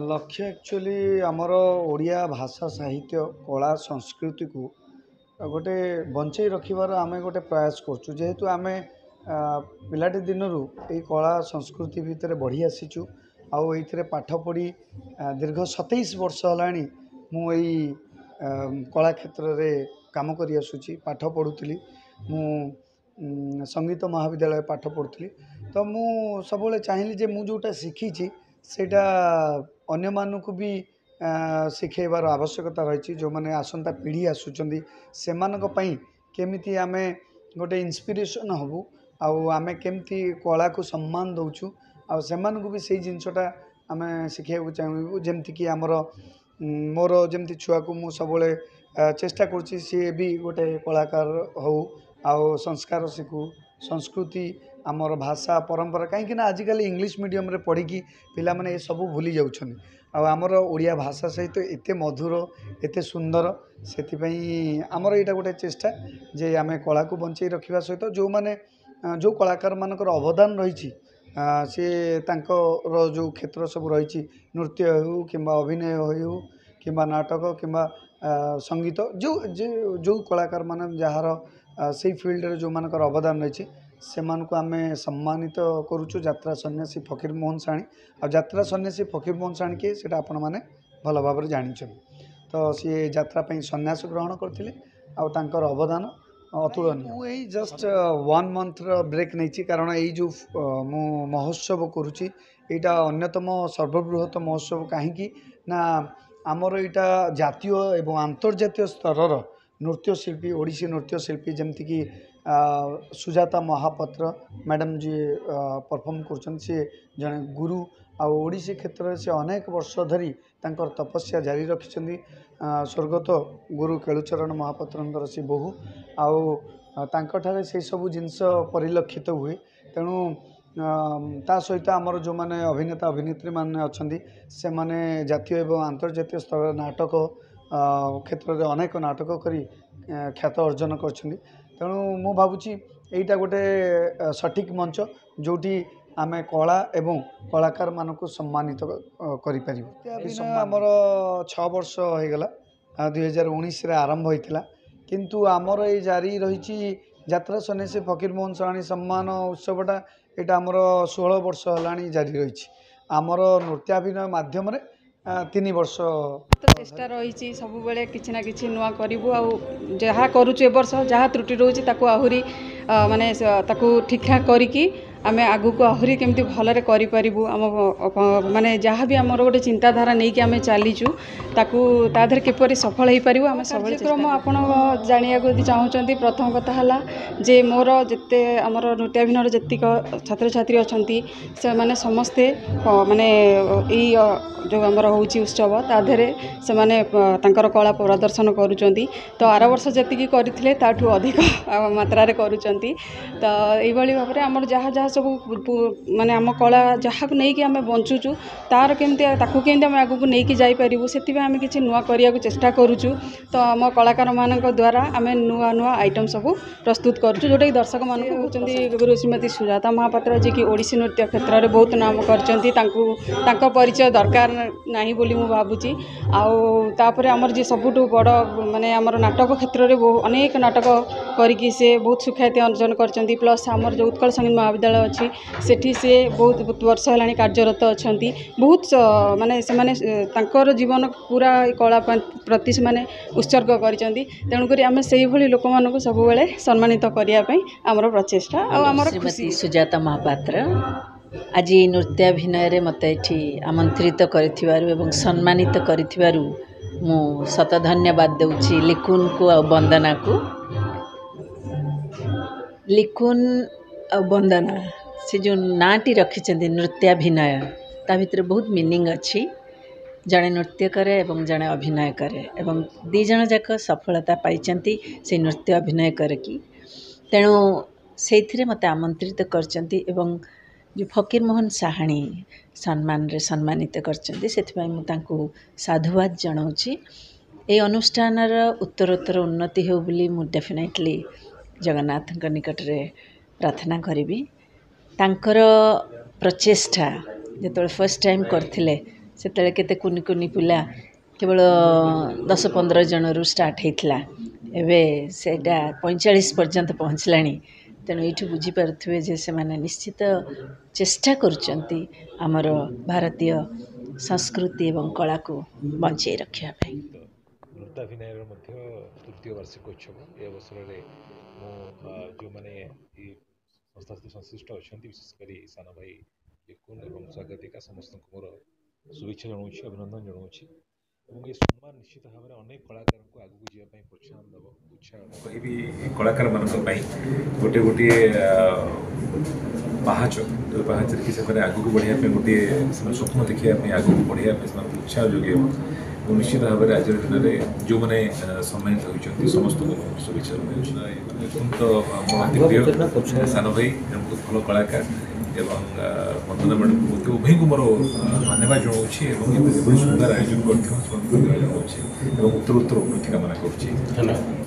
लक्ष्य एक्चुअली आमर ओडिया भाषा साहित्य कला संस्कृति को गोटे बंचई रखिबार आमे गोटे प्रयास करछु जेहेतु आमे पिलाटी दिनरू ए कला संस्कृति भितर बढ़ी आसीचु आउ एथिरे पाठ पढ़ी दीर्घ 27 वर्ष हलाणी मु एई कला क्षेत्र रे काम करि आसुची पाठ पढुतली मु संगीत महाविद्यालय पाठ पढुतली तो मु सबले चाहिली जे मु जोटा शिखिची सेटा अन्य मानक भी शिखेबार आवश्यकता रही जो मैंने आसंता पीढ़ी आसुचंदी सेमानक पई केमिति आमे गोटे इंस्पिरेशन हबु आमे केमिति कला को सम्मान दउछु आ सेमानक भी सेही जिनसटा आमे शिखेबु चाहबु जेमति कि हमर मोर जेमति छुआ को मु सबले चेष्टा करछि से भी गोटे कलाकार हो आउ संस्कार शिखु संस्कृति आमर भाषा परंपरा कहीं आजिकल इंग्लिश मीडियम रे पढ़ी कि पिला माने ये सब भूली जाउछन आमर ओडिया भाषा सहित एते मधुर एते सुंदर से आमर यहाँ गोटे चेष्टा जे आमे कला को बंचई रखिबा सहित जो माने जो कलाकार मानकर अवदान रही सी जो क्षेत्र सब रही नृत्य हो कि अभिनय हो कि नाटक कि संगीत जो जो कलाकार मान जार से फील्ड रे जो मानकर अवदान रही से मानक आमे सम्मानित करुचु यात्रा सन्यासी फकीर मोहन साणी और यात्रा सन्यासी फकीर मोहन साणी के सेटा आपण माने भल भाव जानी तो सी यात्रा सन्यास ग्रहण करथिले आउ तांकर अवदान अतुलनीय यही जस्ट 1 मंथ ब्रेक नहीं कारण यही जो मु महोत्सव करुच्ची यहाँ अन्यतम सर्वबृहत महोत्सव कहीं ना आमर यहाँ जातीय एवं आंतर्जातीय स्तर नृत्यशिल्पी ओडिसी नृत्यशिल्पी जमती कि सुजाता महापात्र मैडम जी परफॉर्म कर जड़े गुरु ओडिसी क्षेत्र से अनेक वर्ष धरी तांकर तपस्या जारी रखिछन्ती स्वर्गत गुरु केलुचरण महापात्र से बहु आउ से सबू जिनस परिलक्षित हुए तेणु ता सहित आमर जो माने अभिनेता अभिनेत्री माने अछन्ती से माने जातीय एवं अंतर्जातीय स्तर नाटक क्षेत्र में अनेक नाटक करी ख्यात अर्जन करछन्ती तेणु मु भावुची एटा गोटे सठिक मंच जोटी आमे कला एवं कलाकार मानक सम्मानित करि परिबु आमर 6 वर्ष हो गला 2019 रे आरंभ होइतिला किंतु आमर ए जारी रही यात्रा सन्यासी फकीर मोहन साणी सम्मान उत्सवटा एटा आमर 16 वर्ष हलाणी जारी रही आमर नृत्याभिनय माध्यम रे 3 वर्ष चेष्टा रही सब बेले किछि ना किछि नुआ करिवु आ जहा करूछु ए वर्ष जहा त्रुटि रोची ताकू आहुरी माने ताकू ठीक ठाक करिकी आमे आगु को आहुरी केमती भलरे करि परिबु आम माने जहाँ भी आमर गोटे चिंताधारा नहीं कि आमे चालीचु ताकू ताधर किपरि सफल हो पारिबु आमे सब कार्यक्रम आपण जानिया को चाहूचंती प्रथम कथा हला जे मोर जत्ते आमर नृत्याभिनय जत्तिक छात्र छात्री अछंती से माने समस्ते माने ई जो आमर होउची उत्सव ताधरे से माने तांकर कला प्रदर्शन करूचंती तो आर वर्ष जत्तिकी करथिले ताठू अधिक मात्रा रे करूचंती तो एई भली भाबरे आमर जहाँ जहाँ सब माने आम कला जहाँ को नहीं कि आमे बंचुचु तार केमती ताकू केमती आमे आगु को नहीं कि जाई परिबु सेति बे आमे किछि नुआ करिया को चेष्टा करूचु तो आम कलाकार मानक द्वारा आमे नुआ नुआ आइटम सब प्रस्तुत करूचु जोटा कि दर्शक मानक होचंती गुरु श्रीमती सुजाता महापात्र जी की ओडिसी नृत्य क्षेत्र में बहुत नाम करचंती तांको परिचय दरकार नाही बोली मु भाबुची आउ तापरे हमर जे सबुटु बड़ माने हमर नाटक क्षेत्र में अनेक नाटक करिकी से बहुत सुख्याति अर्जन करचंती प्लस हमर जो उत्कल संगीत महाविद्यालय अच्छी सेठी से बहुत वर्ष है कार्यरत अच्छा बहुत माने से माने तांकर जीवन पूरा कला प्रति से माने उत्सर्ग करिसेंती तेणुक आम से लोक मान सब बेले सम्मानित करने आमर प्रचेषा आमर श्रीमती सुजाता महापात्र आज नृत्याभिनय मत ये आमंत्रित कर सम्मानित कर शत धन्यवाद दूची लिकुन को आ वंदना को लिकुन आ वंदना से जो नाटी रखी नृत्याभिनय ता भीतर बहुत मीनिंग अच्छी जड़े नृत्य करे एवं जड़े अभिनय करे एवं दी जन जाक सफलता पाई से नृत्य अभिनय करकी तेणु से मत आमंत्रित करचंती एवं जो फकीर मोहन साहाणी सम्मान रे सम्मानित करचंती सेथिपाई मु तांको साधुवाद जनाउची ए अनुष्ठानर उत्तरोत्तर उन्नति हो बोली मु डेफिनेटली जगन्नाथ निकट रे प्रार्थना करी तांकर प्रचेष्टा जो फर्स्ट टाइम करथिले ସେତେବେଳେ କେତେ କୁନି କୁନି ପିଲା କେବଳ 10-15 ଜଣରୁ ଷ୍ଟାର୍ଟ ହେଇଥିଲା, ଏବେ ସେଇଟା 45 ପର୍ଯ୍ୟନ୍ତ ପହଞ୍ଚିଲାଣି। ତେଣୁ ଏଇଠୁ ବୁଝିପାରୁଥିବେ ଯେ ସେମାନେ ନିଶ୍ଚିତ ଚେଷ୍ଟା କରୁଛନ୍ତି ଆମର ଭାରତୀୟ ସଂସ୍କୃତି ଏବଂ କଳାକୁ ବଞ୍ଚେଇ ରଖିବା ପାଇଁ। ନୃତ୍ୟାଭିନୟର ମଧ୍ୟ ତୃତୀୟ ବାର୍ଷିକ ଉତ୍ସବ ଏ ଅବସରରେ ମୁଁ ଯେଉଁମାନେ ଏହି ସଂସ୍ଥା ସହିତ ସଂଶ୍ଳିଷ୍ଟ ଅଛନ୍ତି, ବିଶେଷ କରି ସାନ ଭାଇ ଲିକୁନ ଏବଂ ସ୍ୱାଗତିକା ସମସ୍ତଙ୍କୁ ମୋର शुभेच्छा जनाऊँगी, अभिनंदन जनाऊँगी ଏବଂ ଏ ସମ୍ମାନ ନିଶ୍ଚିତ ଭାବରେ ଅନେକ କଳାକାରଙ୍କୁ ଆଗକୁ ଯିବା ପାଇଁ ପ୍ରୋତ୍ସାହନ ଦେବ। କହିବି କଳାକାରମାନଙ୍କ ପାଇଁ ଗୋଟିଏ ଗୋଟିଏ ପାହାଚ, ଯେଉଁ ପାହାଚରେ କି ସେମାନେ ଆଗକୁ ବଢ଼ିବା ପାଇଁ ଗୋଟିଏ ସେମାନେ ସ୍ୱପ୍ନ ଦେଖିବା ପାଇଁ ଆଗକୁ ବଢ଼ିବା ପାଇଁ ସେମାନଙ୍କୁ ଉତ୍ସାହ ଯୋଗାଇବ। ଏବଂ ନିଶ୍ଚିତ ଭାବରେ ଆଜିର ଦିନରେ ଯେଉଁମାନେ ସମ୍ମାନିତ ହୋଇଛନ୍ତି ସମସ୍ତଙ୍କୁ शुभेच्छା ଜଣାଉଛି। ତ ମୋ ଅତି ପ୍ରିୟ ସାନ ଭାଇ ବହୁତ ଭଲ କଳାକାର ଏବଂ ବନ୍ଦନା ମ୍ୟାଡ଼ାମଙ୍କୁ ମଧ୍ୟ ଉଭୟଙ୍କୁ ମୋର ଧନ୍ୟବାଦ ଜଣାଉଛି ଏବଂ ଏଭଳି ସୁନ୍ଦର ଆୟୋଜନ କରିଥିବା ଜଣାଉଛି ଏବଂ ଉତ୍ତରୋତ୍ତର ଉନ୍ନତି କାମନା କରୁଛି। ଧନ୍ୟବାଦ।